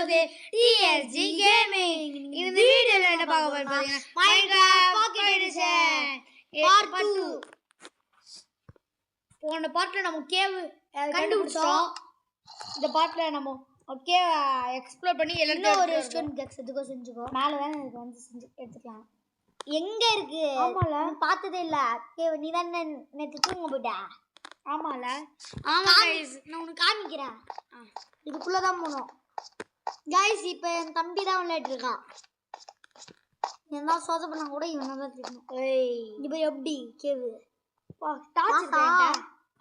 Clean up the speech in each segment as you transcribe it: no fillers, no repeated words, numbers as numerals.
போகுது TSG gaming. இந்த வீடியோல என்ன பார்க்க போறோம் பாத்தீங்கன்னா மைன்கிராஃப்ட் பாக்கெட் எடிஷன் பார்ட் 2. போன பார்ட்ல நம்ம கேவ் கண்டுபிடிச்சோம். இந்த பார்ட்ல நம்ம கேவ் எக்ஸ்ப்ளோர் பண்ணி எல்லாரும் ஒரு ரெஸ்டாரன்ட் எக்ஸதுக்கு செஞ்சுக்கோ. மேல வேணா இது வந்து செஞ்சு எடுத்துக்கலாம். எங்க இருக்கு? ஆமால பார்த்ததே இல்ல. கேவ் நீ தான் நேத்து தூங்க போய்ட்ட. ஆமால. ஆமா गाइस, நான் உனக்கு காமிக்கிறேன். இதுக்குள்ள தான் போணும். गाइस, இப்போ என் தம்பி தான் விளையாடிட்டு இருக்கான். என்ன சோத பண்ணா கூட இவன தான் தெரியும். ஏய், இப்போ எப்படி கேவ்? வா, டார்ச் இருக்கா?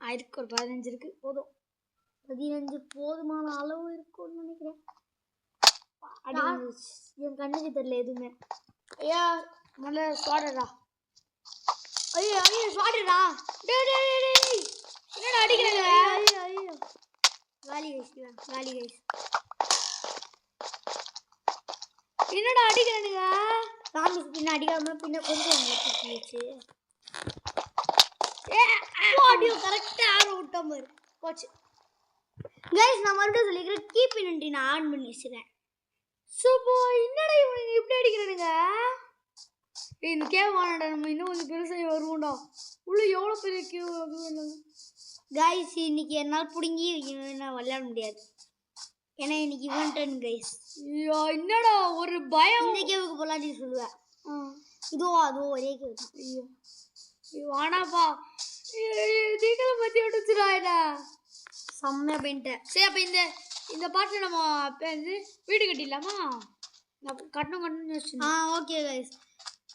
அதுக்கு ஒரு 15 இருக்கு. போதும். 15 போதுமான அளவு இருக்கும்னு நினைக்கிறேன். என் கண்ணுக்கு தெரியல எதுவுமே. ஐயா முதல்ல ஸ்வாடரா. ஐயோ ஐயோ ஸ்வாடரா. டேய் டேய் டேய் என்னடா அடிக்குறாங்க? ஐயோ ஐயோ காலி கைஸ். என்னடா அடிக்குறானுங்க? ராமிஸ் பின்ன அடிக்காம பின்ன கொஞ்சம் வந்துச்சு. ஆடியோ கரெக்ட்டா ஆன் விட்ட மாதிரி போச்சு. गाइस, நான் மறுபடியும் சொல்லிக்கிறேன், கீப் இன்டி நான் ஆன் பண்ணி வச்சிருக்கேன். சூப்போ என்னடா இவனுங்க இப்படி அடிக்குறானுங்க? இந்த கேவ் வானடா, நம்ம இன்னும் கொஞ்சம் பெருசா வருவோம்டா. உள்ள எவ்வளவு பெரிய கேவ் அது. गाइस, இன்னைக்கு என்னால புடிங்கி நான் விளையாட முடியாது. ஏன்னா இன்னைக்கு இவன்டன் गाइस. ஐயோ என்னடா ஒரு பயம். இந்த கேவுக்கு போலாம் நீ சொல்லுவ. அதுவும் ஒரே கேவ் தான். ஐயோ வாடாப்பா. நீங்கள பத்தி விட்டுச்சுடா. செம்ம பெயிண்ட். சரி அப்ப இந்த பாட்டுல நம்ம வீடு கட்டிடலாமா? கட்டணும்னு யோசிச்சு. ஓகே गाइस,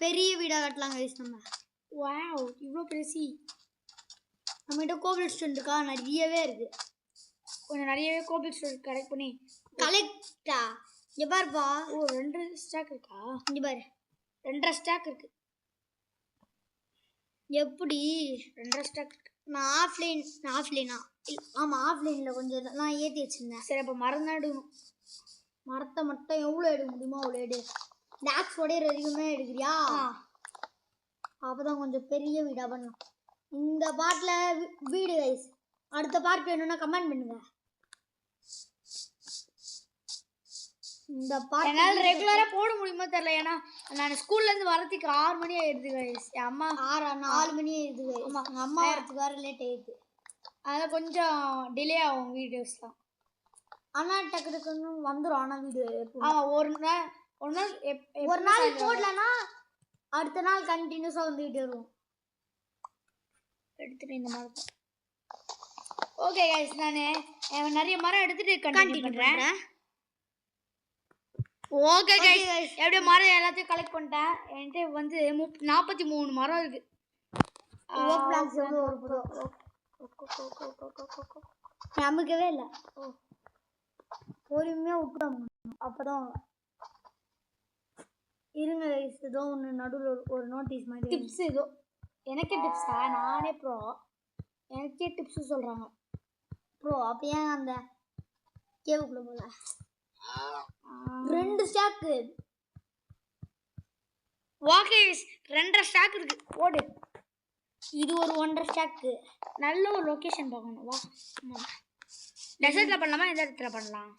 பெரிய வீடா கட்டலாம் गाइस நம்ம. வாவ் இவ்ளோ பெருசி. நம்மகிட்ட கோபிள் ஸ்டோன் இருக்கா? நிறையவே இருக்கு. கொஞ்சம் நிறையவே கோபிள் ஸ்டோன் கலெக்ட் பண்ணி கலெக்டா. இங்க பாருப்பா. ஓ 2 ஸ்டாக் இருக்கா? இங்க பாரு 2 ஸ்டாக் இருக்கு. எப்படி 2 ஸ்டாக் இருக்கு? நான் ஆஃப்லைனா ஆமா ஆஃப்லைன்ல கொஞ்சம் நான் ஏற்றி வச்சிருந்தேன். சரி அப்போ மரம் தான் எடுக்கணும். மரத்தை மட்டும் எவ்வளோ எடுக்க முடியுமோ அவ்வளோ எடு. டாக்ஸ் உடைய அதிகமே எடுக்கிறியா? அப்போதான் கொஞ்சம் பெரிய வீடாக பண்ணலாம். இந்த பாட்டில் வீடு गाइस. அடுத்த பார்ட் வேணும்னா கமெண்ட் பண்ணுங்க. இந்த பார்ட் என்னால் ரெகுலராக போட முடியுமா தெரியல. ஏன்னா நான் ஸ்கூல்லேருந்து வரதுக்கு 6 மணி ஆயிடுது गाइस. என் அம்மா 4 மணி ஆயிடுது गाइस. எங்கள் அம்மா வரதுக்கு வேறு லேட் ஆயிடுது. அதனால் கொஞ்சம் டிலே ஆகும் வீடியோஸ்லாம். ஆனால் டக்கு டக்குன்னு வந்துடும். ஆனால் வீடியோ ஒரு நாள் போடலன்னா அடுத்த நாள் கண்டினியூஸாக வந்துக்கிட்டே இருக்கும். எடுத்துட்டு இந்த மரத்தை. ஓகே गाइस, நான் நிறைய மரம் எடுத்துட்டு கண்டினியூ பண்ணுறேன். ஓகே गाइस, எப்படியே மரம் எல்லாத்தையும் கலெக்ட் பண்ணிட்டேன். என்கிட்ட வந்து 43 மரம் இருக்கு. நமக்கவே இல்லை. பொறுமையாக விட்டுறோம். அப்போதான் இருங்க गाइस, ஏதோ ஒன்று நடுவில் ஒரு நோட்டீஸ் மாதிரி டிப்ஸ். ஏதோ எனக்கே டிப்ஸா? நானே ப்ரோ, எனக்கே டிப்ஸு சொல்கிறாங்க ப்ரோ. அப்போ ஏன் அந்த கேவுக்குள்ளே போகல? 2 ஸ்டாக்கு. ஓகே 2 ஸ்டாக் இருக்கு. ஓடு. இது ஒரு 1.5 ஸ்டாக்கு. நல்ல ஒரு லொக்கேஷன் பார்க்கணும். வா டெசர்ட்டில் பண்ணலாமா? எந்த இடத்துல பண்ணலாம்?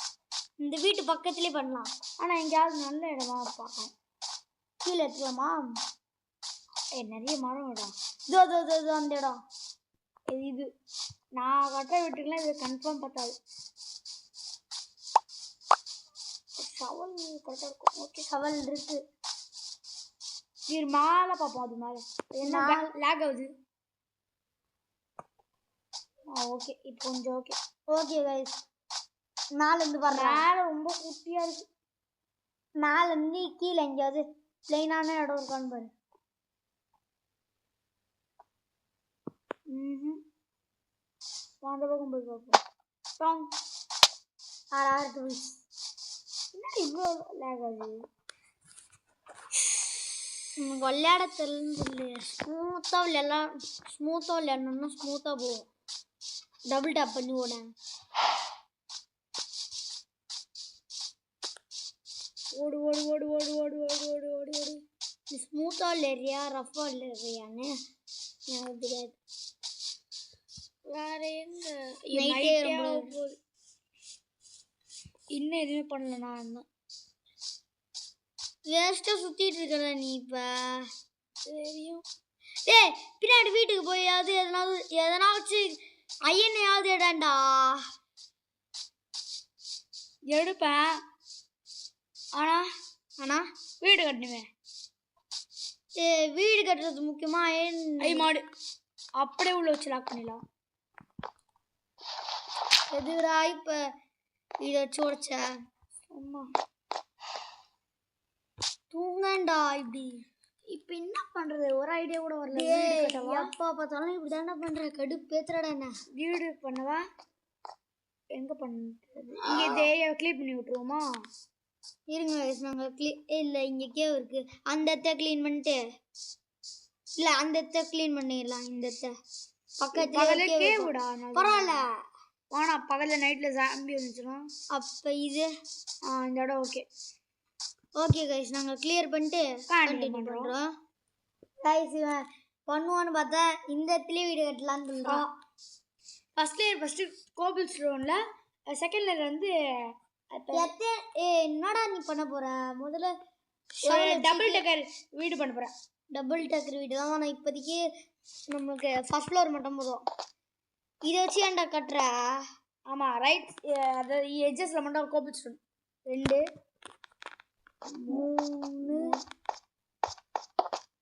இந்த வீட்டு பக்கத்துலேயே பண்ணலாம். ஆனால் எங்கேயாவது நல்ல இடமா பார்க்கணும். கீழே எடுத்துலாமா? நிறைய மரம் இடம். இதோ அந்த இடம். இது நான் கட்டுற வீட்டுக்குலாம் இது கன்ஃபார்ம் பத்தாது. சவல் கரெக்டாக இருக்கும். ஓகே சவல் இருக்கு. இது மேலே பார்ப்போம். அது மேலே என்ன லேக் ஆகுது? ஓகே இப்போ கொஞ்சம் ஓகே. ஓகே गाइस, மேலேருந்து பாருங்க. மேலே ரொம்ப குட்டியாக இருக்கு. மேலேருந்து கீழே எங்கேயாவது பிளைனான இடம் இருக்கான்னு பாரு. அந்த பக்கம் போய் பார்ப்போம். என்ன இவ்வளோ லேக் ஆகுது? விளையாட தெரியலன்னு சொல்லி ஸ்மூத்தாக விளையாடணும்னா ஸ்மூத்தாக போகும். டபுள் டேப் பண்ணி ஓட. ஓடு ஓடு ஓடு ஓடு ஓடு ஓடு ஓடு ஓடு ஓடு. நீ ஸ்மூத்தாக விளையாடுறியா ரஃபாக விளையாடுறியான்னு எனக்கு தெரியாது. வேற எங்க போகுது? இன்னும் எதுவுமே பண்ணல நான் தான் வேஸ்டா சுத்திட்டு இருக்கல நீ இப்ப தெரியும். டேய் பின்னாடி வீட்டுக்கு போயாவது எதனாச்சும் ஐயனையாவது இடண்டா எடுப்பேன். ஆனா ஆனா வீடு கட்டணுமே. வீடு கட்டுறது முக்கியமா ஐ மாடு அப்படியே உள்ள வச்சு லாக் பண்ணிடலாம். எதுடா இப்ப இத வச்சு உடைச்ச அம்மா தூங்கண்டா இப்படி இப்ப என்ன பண்றது? ஒரு ஐடியா கூட வரல. எப்பா பார்த்தாலும் இப்படி தாண்டா பண்ற கடுப்பு ஏத்துறடா என்ன வீடு பண்ணவா? எங்க பண்றது? இங்க இந்த ஏரியாவை கிளீன் பண்ணி விட்டுருவோமா? இருங்க நாங்க இல்ல இங்க கேவ் இருக்கு அந்த இடத்த கிளீன் பண்ணிட்டு இல்ல அந்த இடத்த கிளீன் பண்ணிடலாம். இந்த இடத்த பக்கத்துல கேவுடா. பரவாயில்ல ஆனா பகல்ல நைட்ல ஜாம்பி வந்துச்சுன்னா அப்ப இது இந்த இடம் ஓகே. ஓகே கைஸ் நாங்க கிளியர் பண்ணிட்டு கண்டினியூ பண்றோம். கைஸ் பண்ணுவோன்னு பார்த்தா இந்த இடத்துலயே வீடு கட்டலாம்னு சொல்றோம். ஃபர்ஸ்ட் கோபிள் ஸ்டோன்ல செகண்ட் லேயர் வந்து என்னடா நீ பண்ண போற? முதல்ல டபுள் டெக்கர் வீடு பண்ண போறேன். டபுள் டெக்கர் வீடு தான். ஆனால் இப்போதைக்கு நம்மளுக்கு ஃபர்ஸ்ட் ஃப்ளோர் மட்டும் போதும். இதை வச்சு ஏன்டா கட்டுற? ஆமாம் ரைட். அதாவது எட்ஜஸில் மட்டும் கோபிள் ஸ்டோன் 2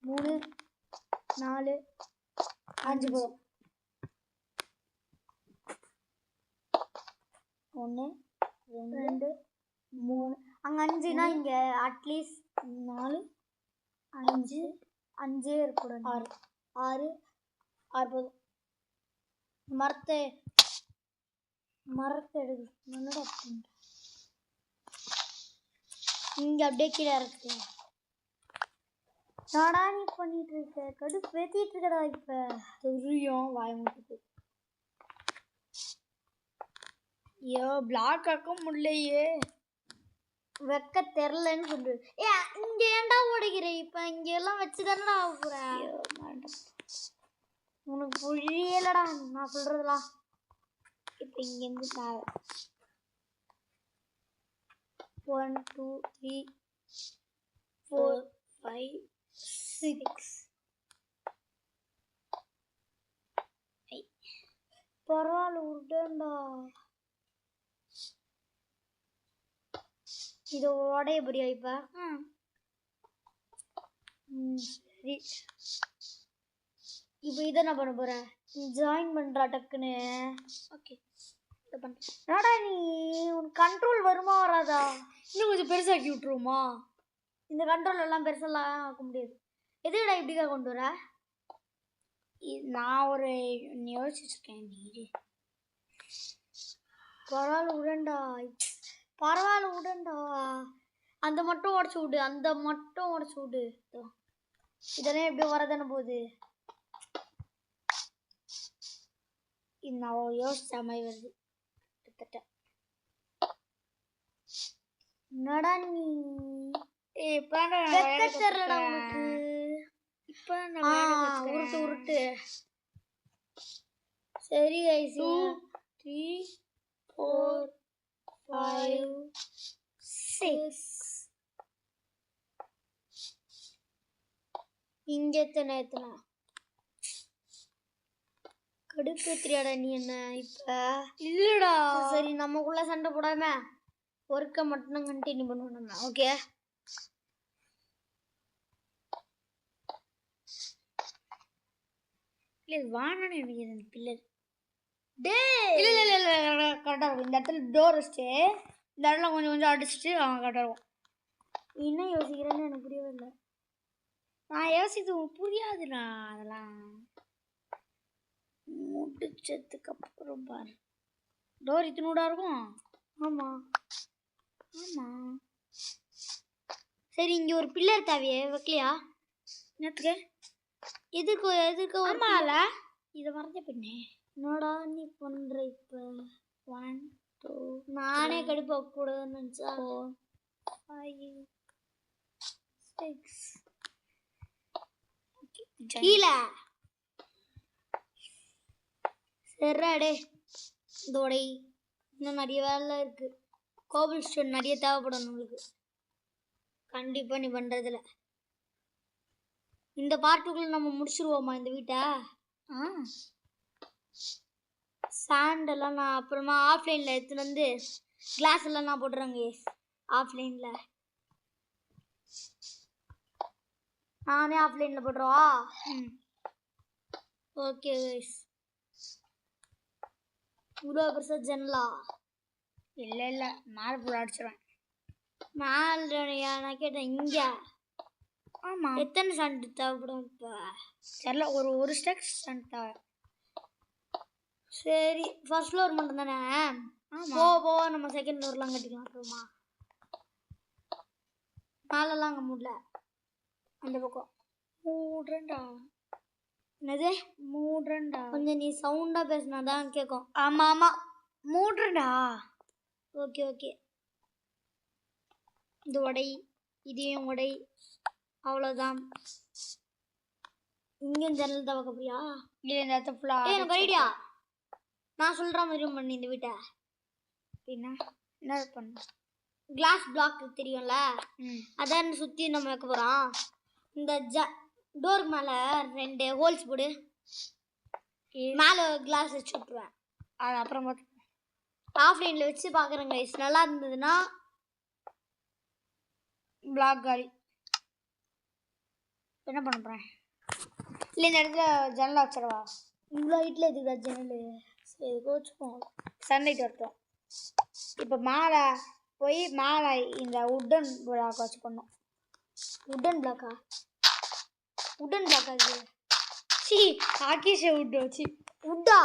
3 4 5 போதும். 1 2 3 அங்கே 5னா இங்கே அட்லீஸ்ட் 4 5 இருக்கக்கூடாது. 6 போதும். மரத்தை எடுக்க இங்கே அப்படியே கீழே இருக்கு. நாடா நீ பண்ணிட்டு இருக்க கடுப்பு பேத்திட்டு இருக்கடா. இப்ப தெரியும் வாய்மூட்டு. ஐயோ பிளாக் ஆக்க முடியலையே. வைக்க தெரிலன்னு சொல்லு. இங்க ஏன்டா உடைக்கிற? இப்ப இங்க எல்லாம் வச்சுதானடா ஆகுற. உனக்கு புரியலடா நான் சொல்றதுலாம். இப்ப இங்க இருந்து 1 2 3 4 5 6 பரவாயில்ல விட்டேன்டா. இது உடைய புரியா இப்ப? சரி இப்போ இதை நான் பண்ண போறேன். ஜாயின் பண்றா டக்குன்னு. ஓகே இதை பண்ணுறேன். என்னடா நீ உன் கண்ட்ரோல் வருமா வராதா? இன்னும் கொஞ்சம் பெருசாக்கி விட்டுருவோமா? இந்த கண்ட்ரோல் எல்லாம் பெருசெல்லாம் ஆக்க முடியாது. எதுடா இப்படிக்கா கொண்டு வர? நான் ஒரு யோசிச்சுருக்கேன். நீ பரவாயில்ல விடண்டா. அந்த மட்டும் உடச்சு விடு. இதெல்லாம் எப்படி வரதானே போகுது. நான் யோசிச்ச மாதிரி வருது கிட்டத்தட்ட. என்னடா நீ தெரியலடா உனக்கு. உருட்டு சரி கைஸ். 2 3 4 5 6 இங்க எத்தனை கடுப்பு தெரியாடா நீ என்ன இப்ப? இல்லடா சரி நமக்குள்ள சண்டை போடாம ஒர்க்கை மட்டும் கண்டினியூ பண்ணுவோம் நம்ம. ஓகே இல்ல வானனே எனக்கு பில்லர். இல்ல கரெக்டா இருக்கும். இந்த இடத்துல டோர் வச்சுட்டு இந்த இடத்துல கொஞ்சம் அடிச்சுட்டு கரெக்டா இருக்கும். என்ன யோசிக்கிறேன்னு எனக்கு புரியவே இல்லை. நான் யோசித்து புரியாதுடா. அதெல்லாம் முடிச்சதுக்கு அப்புறம் பாரு. டோர் இத்தினூடா இருக்கும். ஆமா சரி இங்க ஒரு பில்லர் தேவையே வைக்கலையா? என்னத்துக்கு? எதுக்கு ஆமால இதை மறந்த பின்னே. என்னடா நீ பண்ற இப்ப? 1 2 நானே கடுப்பா கூடாதுன்னு நினைச்சா 4 5 6 கீழே சரிடே. இதோட இன்னும் நிறைய வேலை இருக்கு. கோபிள் ஸ்டோன் நிறைய தேவைப்படும் உங்களுக்கு கண்டிப்பாக நீ பண்ணுறதுல. இந்த பார்ட்டுக்குள்ளே நம்ம முடிச்சிருவோமா இந்த வீட்டை? சாண்டெல்லாம் நான் அப்புறமா ஆஃப்லைனில் எடுத்துன்னு வந்து கிளாஸ் எல்லாம் நான் போட்டுறேங்க ஆஃப்லைனில். நானே ஆஃப்லைனில் போட்டுருவா? Okay guys. இவ்வளோ பெருசாக ஜன்னலா? இல்லை மேலே போய் அடிச்சிடுவேன். மேலையா? நான் கேட்டேன் இங்கே. ஆமாம். எத்தனை சண்டு தேவைப்படும் இப்போ? சரில ஒரு ஸ்டெக் சண்டு தேவை. சரி ஃபர்ஸ்ட் ஃப்ளோர் மட்டும் தானே? போ நம்ம செகண்ட் ஃப்ளோர்லாம் கட்டிக்கலாம் அப்புறமா. மேலெல்லாம் அங்கே முடியல அந்த பக்கம். மூடுறேன்டா. என்னது மூடுறேன்டா? கொஞ்சம் நீ சவுண்டாக பேசினா தான் கேட்கும். ஆமாம் மூடுறேன்டா. Okay okay. இந்த உடை இதையும் உடை அவ்வளோதான். இங்கேயும் ஜன்னல் தான் வைக்க போறியா? இல்லை இந்த இடத்த ஃபுல்லாக எனக்கு ஐடியா. நான் சொல்கிற மாதிரியும் பண்ணி இந்த வீட்டை. பின்ன என்ன பண்ண? கிளாஸ் பிளாக் தெரியும்ல, அதான் சுற்றி நம்ம வைக்க போகிறோம். இந்த டோர் மேலே 2 ஹோல்ஸ் போடு. மேலே கிளாஸ் வச்சு விட்ருவேன். அது அப்புறம் பார்த்து ஆஃப்லைனில் வச்சு பார்க்குறேன் கைஸ். நல்லா இருந்ததுன்னா பிளாக் காலி. என்ன பண்ண போகிறேன்? இல்லை இந்த இடத்துல ஜன்னல் வச்சிடவா? இவ்வளோ ஹைட்டில் எதுக்குடா ஜன்னல்? சரி கோச்சுப்போம். சன்லைட் வரட்டும். இப்போ மேலே போய் மேலே இந்த உட்டன் பிளாக் வச்சு பண்ணோம். உட்டன் பிளாக்கா? உட்டன் பிளாக்கா இது? சி ஆக்கிஷ உட்டு வச்சு உட்டா?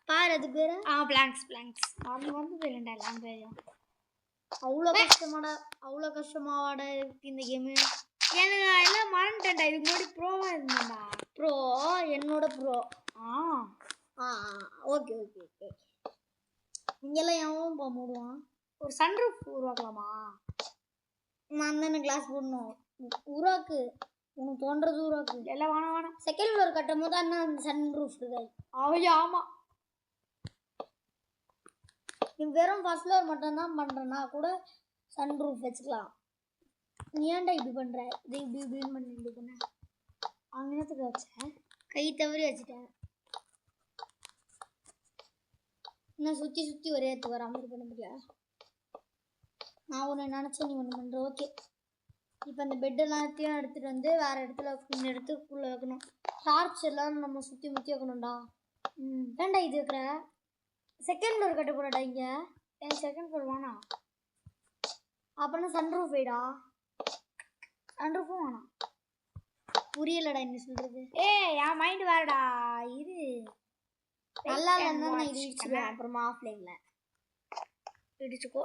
பாரு அது பேர். பிளாங்க்ஸ். அது வந்து இல்லைண்டா லாங்குவேஜ். அவ்வளோ கஷ்டமாவாட இருக்கு இந்த கேமு. எனக்கு நான் எல்லாம் மறந்துட்டேன்டா. இதுக்கு முன்னாடி ப்ரோவாக இருந்தேன்டா. ப்ரோ என்னோட ப்ரோ. ஓகே. இங்கெல்லாம் எவன் போக முடியும்? ஒரு சன்ரூஃப் உருவாக்கலாமா? நான் தானே கிளாஸ் போடணும். உருவாக்கு, உனக்கு தோன்றது உருவாக்கு. எல்லாம் வேணாம். செகண்ட் ஃப்ளோர் கட்டும் போது அண்ணா அந்த சன் ரூஃப் இருக்காது. ஆமாம். நீ வெறும் ஃபர்ஸ்ட் ஃப்ளோர் மட்டும்தான் பண்ணுறேன்னா கூட சன் ரூஃப் வச்சுக்கலாம். நீ ஏன்டா இப்படி பண்ணுற? இது இப்படின்னு பண்ணி இப்படி பண்ண. அங்கேனத்துக்கு வச்சேன், கை தவறி வச்சுட்டேன். இன்னும் சுற்றி ஒரே இடத்துக்கு வர மாதிரி பண்ண முடியாது. நான் ஒன்று நினச்சேன், நீ ஒன்று பண்ணுற. ஓகே. இப்போ அந்த பெட்டெல்லாம் எடுத்துகிட்டு வந்து வேறு இடத்துல இந்த இடத்துக்குள்ளே வைக்கணும். டார்ச் எல்லாம் நம்ம சுற்றி வைக்கணும்டா. ஏன்டா இது இருக்கிற செகண்ட் ஃப்ளோர் கட்ட போறடா இங்கே? என் செகண்ட் ஃப்ளோர் வேணாம். அப்படின்னா சன்ரூஃப் வைடா. சன்ரூஃபும் வேணாம். புரியலடா என்ன சொல்கிறது? என் மைண்டு வேறடா. இது நல்லா இல்லைன்னா நான் இது இடிச்சுடுவேன் அப்புறமா ஆஃப்லைனில். இடிச்சுக்கோ.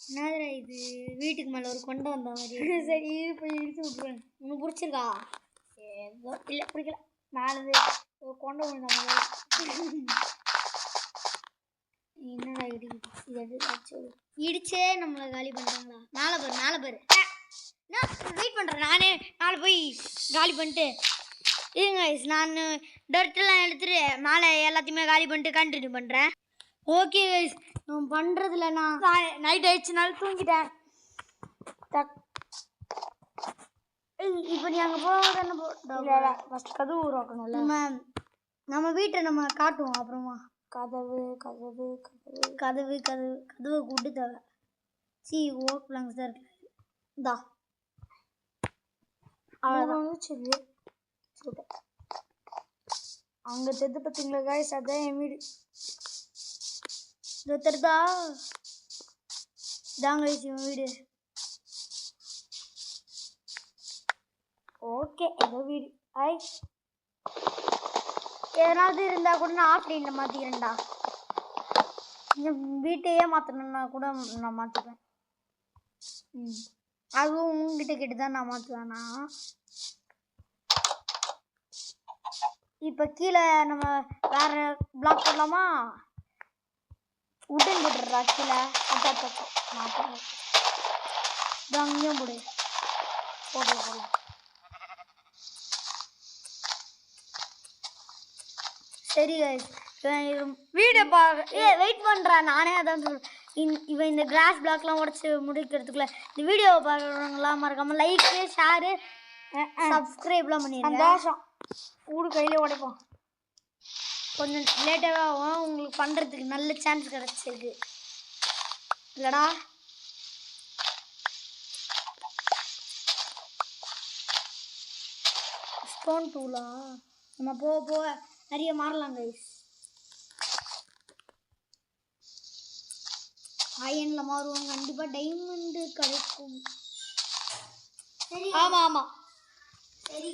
என்னதுடா இது? வீட்டுக்கு மேலே ஒரு கொண்டை வந்த மாதிரி. சரி இது போய் இடிச்சு விட்ருவேன். உனக்கு பிடிச்சிருக்கா? ஏதோ இல்லை பிடிக்கல. மேலே ஒரு கொண்டை விழுந்த மாதிரி. என்னடா இடிச்சே நம்மளை காலி பண்ணுறாங்களா? மேலே பாரு. நான் வெயிட் பண்ணுறேன். நானே மேலே போய் காலி பண்ணிட்டு இருங்க. நான் டர்ட்டெல்லாம் எடுத்துகிட்டு மேலே எல்லாத்தையுமே காலி பண்ணிட்டு கண்டினியூ பண்ணுறேன். ஓகே கைஸ், நான் பண்ணுறதில்ல. நான் நைட் ஆயிடுச்சுனால தூங்கிட்டேன். இப்போ நீ அங்கே போகாதானே போட்டோம். ஃபஸ்ட் கதவு உருவாக்கணும்ல. நம்ம வீட்டை நம்ம காட்டுவோம் அப்புறமா. கதவு கூட்டு தேவை. ஓக் பிளாங்ஸ் தான் இருக்கு. இந்தா அவ்வளோதான். சரி அங்கே தெரிஞ்சு பார்த்தீங்களா காய்ஸ்? அதான் என் வீடு. இதோ தெரிதா? இதாங்க என் வீடு. ஓகே, ஏதோ வீடு. எதனாவது இருந்தால் கூட நான் ஆஃப்லைனில் மாற்றிக்கிறேன்டா. இந்த வீட்டையே மாற்றணுன்னா கூட நான் மாற்றிப்பேன். அதுவும் உங்ககிட்ட கேட்டு தான் நான் மாற்றுவேன்னா. இப்போ கீழே நம்ம வேறு பிளாக் போடலாமா? உட்டன் போட்டுடுறா கீழே. மாற்ற அங்கேயும் போடலாம். சரி கைஸ், வீடியோ பார்க்க வெயிட் பண்றா, நானே அதான் சொல்றேன். இவன் இந்த கிராஸ் பிளாக்லாம் உடைச்சு முடிக்கிறதுக்குள்ள இந்த வீடியோவை பார்க்குறவங்களாம் மறக்காம லைக் ஷேரு சப்ஸ்கிரைப்லாம் பண்ணிடுங்க. சந்தோஷம். ஊடு கையிலே உடைப்போம். கொஞ்சம் லேட்டாக ஆகும், உங்களுக்கு பண்ணுறதுக்கு நல்ல சான்ஸ் கிடச்சிருக்கு இல்லைடா. ஸ்டோன் டூலா நம்ம போக போக நிறைய மாறலாம் கைஸ். அயனில் மாறுவோம், கண்டிப்பாக டைமண்டு கிடைக்கும். ஆமாம் ஆமாம் சரி.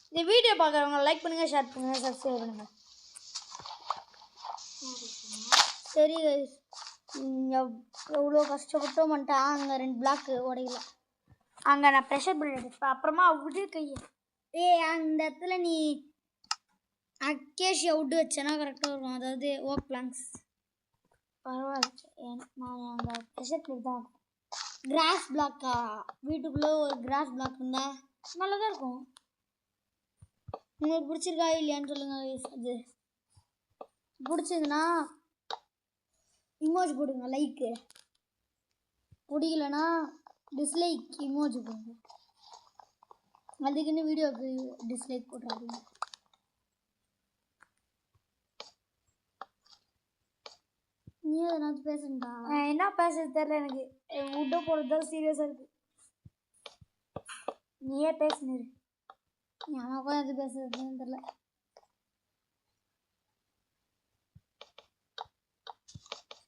இந்த வீடியோ பார்க்குறவங்க லைக் பண்ணுங்கள், ஷேர் பண்ணுங்கள், சப்ஸ்கிரைப் பண்ணுங்கள். சரி கைஸ், எவ்வளோ கஷ்டப்பட்டோம் பண்ணிட்டேன். அங்கே 2 பிளாக்கு உடையல. அங்கே நான் ப்ரெஷர் பண்ணிட்டு அப்புறமா விடு கையை. அந்த இடத்துல நீ அக்கேஷியா விட்டு வச்சேன்னா கரெக்டாக இருக்கும். அதாவது ஓக் பிளாங்க்ஸ். பரவாயில்ல, நான் அந்த ப்ரெஷர் பிளேட் தான். கிராஸ் பிளாக்கா? வீட்டுக்குள்ளே ஒரு கிராஸ் பிளாக் இருந்தால் நல்லா தான் இருக்கும். உங்களுக்கு பிடிச்சிருக்கா இல்லையான்னு சொல்லுங்க guys. அது பிடிச்சதுன்னா இமோஜி போடுங்க, லைக்கு. பிடிக்கலன்னா டிஸ்லைக் இமோஜி போடுங்க. அதுக்குன்னு வீடியோவுக்கு டிஸ்லைக் போட்டுறாதீங்க. நீ எதனாச்சும் பேசுண்டா. என்ன பேசுறது தெரியல எனக்கு. உட்டை போடுறது தான் சீரியஸாக இருக்கு. நீயே பேசுனிரு. எனக்கும் எது பேசுறதுன்னு தெரியல.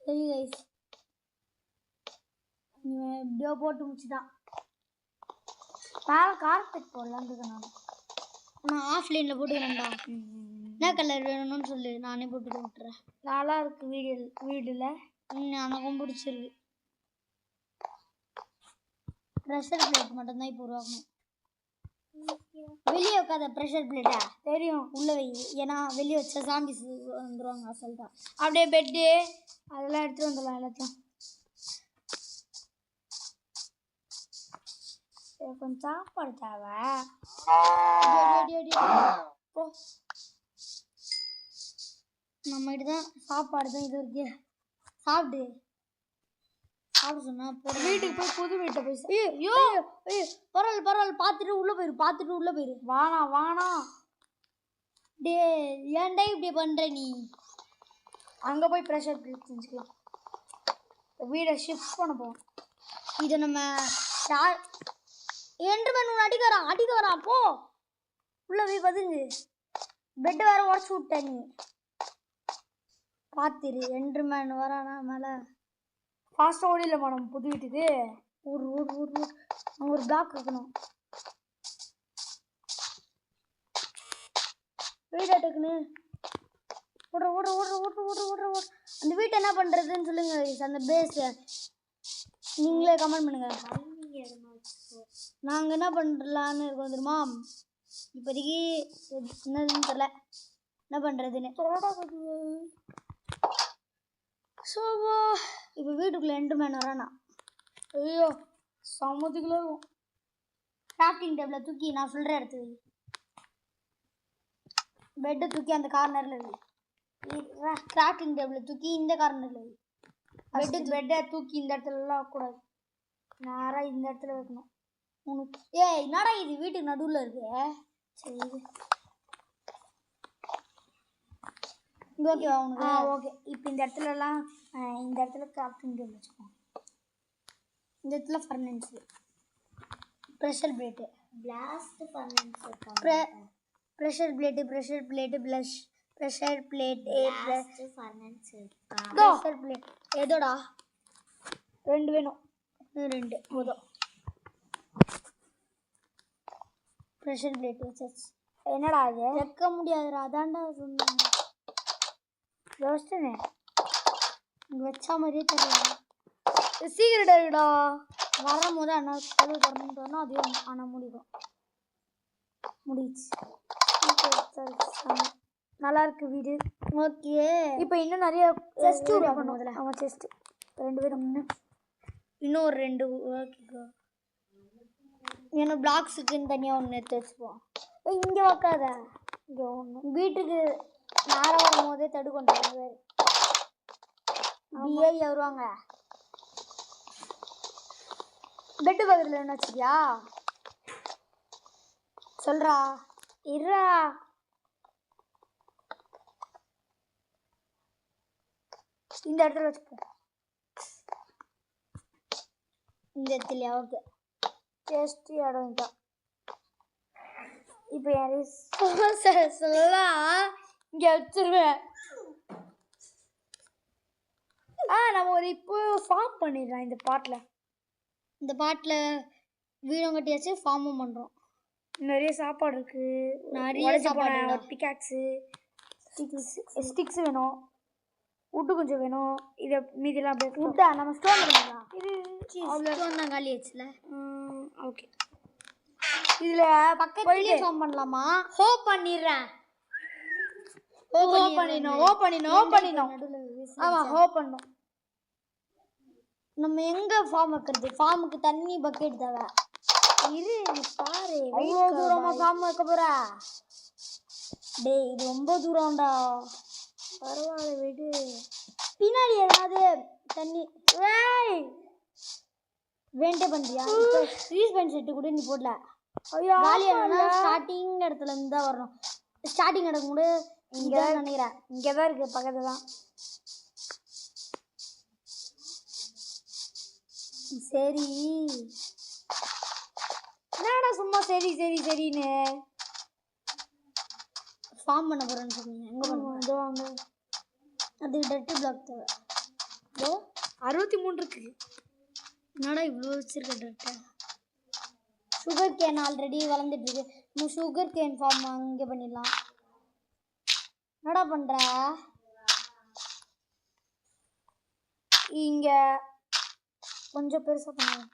சரி கைஸ், நீ எப்படியோ போட்டு முடிச்சுட்டான். மேலே கார்பெட் போடலான்னு நான் ஆஃப்லைனில் போட்டுக்கிறேன்டா. என்ன கலர் வேணும்னு சொல்லு, நானே போட்டு விட்டுறேன். நல்லா இருக்கு வீடில். எனக்கும் பிடிச்சிருக்கு. ப்ரெஷர் பிளேட் மட்டும்தான் இப்போ உருவாக்கணும். வெளியே வைக்காத ப்ரெஷர் பிளேட்டா. தெரியும், உள்ளே வை. ஏன்னா வெளியே வச்சா சாம்பிஸ் வந்துடுவாங்க அசல்தான். அப்படியே பெட்டு அதெல்லாம் எடுத்துகிட்டு வந்துடலாம் எல்லாத்தையும். கொஞ்சம் சாப்பாடு தேவை. நம்மகிட்ட தான் சாப்பாடு தான் இது இருக்கு. சாப்பிடு சொன்னா போட. வீட்டுக்கு போய் புது வீட்டை போய் ஐயோ பரவாயில்ல பார்த்துட்டு உள்ளே போயிரு. வானா டே ஏன்டா இப்படி பண்ற நீ? அங்கே போய் ப்ரெஷர் பிளேட் செஞ்சுக்கலாம். வீடை ஷிஃப்ட் பண்ண போவோம். இதை நம்ம என்ட்ருமேன் அடிக்க வரான் போ. உள்ள போய் பதுங்கு. பெட் வேற உடச்சு விட்ட நீ. பார்த்துரு, என்ட்ருமேன் வரானா மேலே. ஃபாஸ்ட்டாக ஓடியில் மேடம் புது வீட்டுக்கு. அங்கே ஒரு பிளாக் இருக்கணும். வீடை டக்குன்னு ஓடுற. அந்த வீட்டை என்ன பண்ணுறதுன்னு சொல்லுங்க. அந்த பேஸ் நீங்களே கமெண்ட் பண்ணுங்க. நாங்கள் என்ன பண்ணலான்னு இருக்கோம் தெரியுமா? இப்போதைக்கு என்னதுன்னு தெரியல என்ன பண்ணுறதுன்னு. ஸோ இப்போ வீட்டுக்குள்ளே என்ட்ருமேன் வரானா? ஐயோ சமத்துக்குள்ள இருக்கும். கிராஃப்டிங் டேபிளை தூக்கி நான் சொல்கிற இடத்துல வை. பெட்டை தூக்கி அந்த கார்னரில் வை. கிராஃப்டிங் டேபிளை தூக்கி இந்த கார்னரில் வை. பெட்டை தூக்கி இந்த இடத்துலலாம் வைக்கக்கூடாது. நேராக இந்த இடத்துல வைக்கணும். உனக்கு என்னடா இது வீட்டுக்கு நடுவில் இருக்கு? சரி ஓகேவா உனக்கு? ஓகே. இப்போ இந்த இடத்துலலாம் இந்த இடத்துல கிராஃப்டிங் டேபிள் வச்சுக்கோங்க. இந்த இடத்துல furnace, pressure plate, blast furnace pressure plate pressure plate pressure plate ஏதோடா 2 வேணும். 2 போதும். ப்ரெஷர் பிளேட் வச்சாச்சு. என்னடா அது வைக்க முடியாதுடா. அதான்டா சொன்னேன். யோசிச்சேனே இங்கே வச்சா மாதிரியே தெரியல. சீக்கிரம் இருக்குடா. வரும்போது அண்ணா கதவு திறந்துட்டு வரணும். அதையும் ஆனால் முடிச்சு. நல்லா இருக்கு வீடு. ஓகே, இப்போ இன்னும் நிறைய செஸ்ட் உருவாக்கணும். முதல்ல அவன் செஸ்ட் 2 பேரும் இன்னும் ஒரு 2 ஓகேக்கா. ஏன்னா பிளாக்ஸுக்குன்னு தனியாக ஒன்று எடுத்து வச்சுப்போம். இங்கே வைக்காத. இங்க ஒண்ணு வீட்டுக்கு நேரம் வரும்போதே தடுக்கொண்டாங்க பிஏ வருவாங்க பெட்டு பக்கத்துல என்ன வச்சிருக்கியா சொல்றா இருடா இந்த இடத்துல வச்சுப்போம் இந்த இடத்துல ஓகே டேஸ்டி இடம் இதான் இப்போ யாரு சொல்லலாம் இங்கே வச்சிருவேன் நம்ம ஒரு இப்போ ஃபார்ம் பண்ணிடலாம் இந்த பாட்டில் வீடும் கட்டியாச்சு ஃபார்மும் பண்ணுறோம் நிறைய சாப்பாடு இருக்கு நிறைய சாப்பாடு ஒரு பிகாக்ஸு ஸ்டிக்ஸ் வேணும் உட்டு கொஞ்சம் வேணும் இதை மீதிலாம் அப்படியே உட்டா நம்ம ஸ்டோன் பண்ணிடலாம் இது ஸ்டோன் தான் காலி ஆச்சுல ஓகே இதில் பக்கத்துலேயே ஃபார்ம் பண்ணலாமா ஹோப் பண்ணிடுறேன் ஹோப் பண்ணிடணும் ஆமாம் ஹோப் பண்ணணும் நம்ம எங்கே ஃபார்ம் வைக்கிறது ஃபார்முக்கு தண்ணி பக்கெட் தேவை இரு நீ பாரு அவ்வளோ தூரமாக ஃபார்ம் வைக்க போகிறா டேய் இது ரொம்ப தூரம்டா பரவாயில்ல விடு பின்னாடி ஏதாவது தண்ணி வேண்டே பண்ணுறியா ரீஸ் பேண்ட் செட்டு கூட நீ போடல காலியானா ஸ்டார்டிங் இடத்துல இருந்து தான் வரணும் ஸ்டார்டிங் இடம் கூட இங்கே தான் நினைக்கிறேன் இங்கே தான் இருக்குது பக்கத்தில் தான் சரி என்னடா சும்மா சரின்னு ஃபார்ம் பண்ண போகிறேன்னு சொன்னீங்க எங்கே பண்ணுவோம் இதோ வாங்க அதுக்கு டர்ட்டி பிளாக் தேவை இதோ 63 இருக்கு என்னடா இவ்வளோ வச்சிருக்க டர்ட்டை சுகர் கேன் ஆல்ரெடி வளர்ந்துட்டு இருக்கு நம்ம சுகர் கேன் ஃபார்ம் அங்கே பண்ணிடலாம் என்னடா பண்ணுற இங்கே கொஞ்சம் பெருசாக பண்ணுவோம்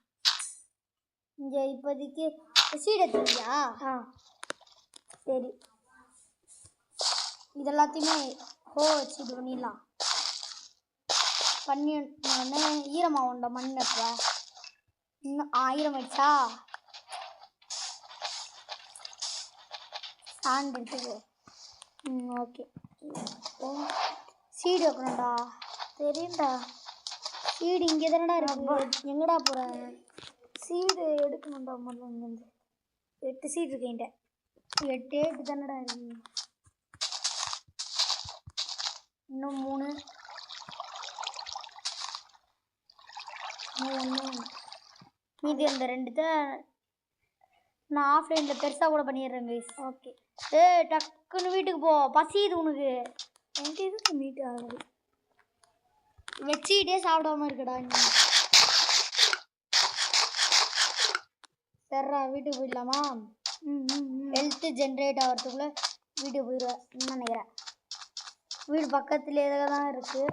இங்கே இப்போதைக்கு சீட் எடுத்துக்கியா சரி இதெல்லாத்தையுமே வச்சு இது பண்ணிடலாம் பண்ணி ஈரமாக உண்டா மண் இப்போ இன்னும் ஈரமாயிடுச்சா சாண்ட் எடுத்துக்கு ஓகே சீடு வைக்கணும்டா தெரியும்டா சீடு இங்கே தானடா இருக்கு எங்கடா போகிற சீடு எடுக்கணும்டா முதல்ல இங்கேருந்து 8 சீடு இருக்கு என்கிட்ட 8 தானடா இருக்கு இன்னும் 3 மீதி அந்த 2 தான் நான் ஆஃப்லைனில் பெருசாக கூட பண்ணிடுறேன் கைஸ் ஓகே டக்குன்னு வீட்டுக்கு போ பசியுது உனக்கு என்கிட்ட இதுக்கு மீட்டு ஆகுது வச்சுக்கிட்டே சாப்பிடாம இருக்கடா நீ சரிடா வீட்டுக்கு போயிடலாமா ஹெல்த்து ஜென்ரேட் ஆகிறதுக்குள்ளே வீட்டுக்கு போயிடுவேன் நினைக்கிறேன் வீடு பக்கத்துலேயே தான் இருக்குது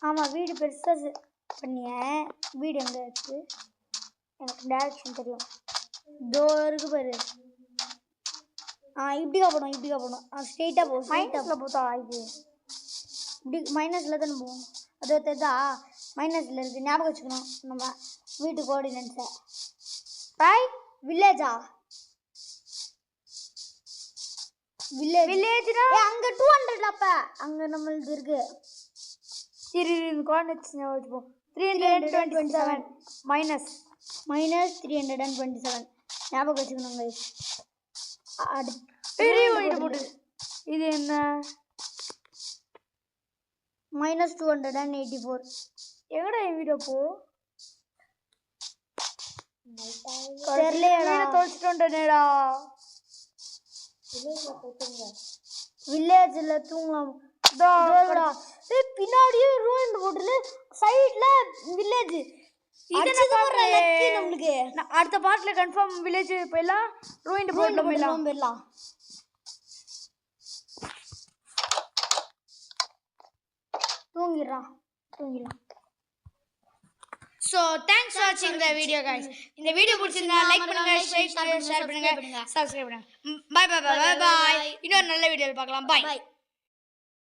ஆமாம் வீடு பெருசாக பண்ணியேன் வீடு எங்கே இருக்குது எனக்கு டேரக்ஷன் தெரியும் இதோ இருக்கு பாரு இப்படிக்கா போகணும் ஸ்ட்ரெயிட்டாக போகும் மைனஸில் போத்தா இது இப்படி மைனஸில் தானே போகும் அது தெரிதா மைனஸில் இருக்குது ஞாபகம் வச்சுக்கணும் நம்ம வீட்டு கோஆர்டினேட்ஸை பாய் வில்லேஜா வில்லேஜ்னா அங்கே 200 அப்போ அங்கே நம்மளுக்கு இருக்கு சரி கோஆர்டினேட்ஸ் ஞாபகம் வச்சுப்போம் 327 மைனஸ் 327 ஞாபகம் வச்சுக்கணும் கைஸ் அடுத்து போட்டு இது என்ன -284 எங்கடா என் வீடியோ போ தோச்சிட்டோண்டா வில்லேஜ்ல தூங்கலாம் பின்னாடியே ரூம் போட்டுல சைட்ல வில்லேஜ் நம்மளுக்கு அடுத்த பாட்டுல கன்ஃபார்ம் வில்லேஜ் போயிடலாம் ரூயிண்ட் போயிடலாம் தூங்கிடலாம் So thanks for watching the video guys. இந்த வீடியோ பிடிச்சிருந்தா லைக் பண்ணுங்க, ஷேர் பண்ணுங்க, சப்ஸ்கிரைப் பண்ணுங்க. பை இன்னொரு நல்ல வீடியோல பார்க்கலாம். பை.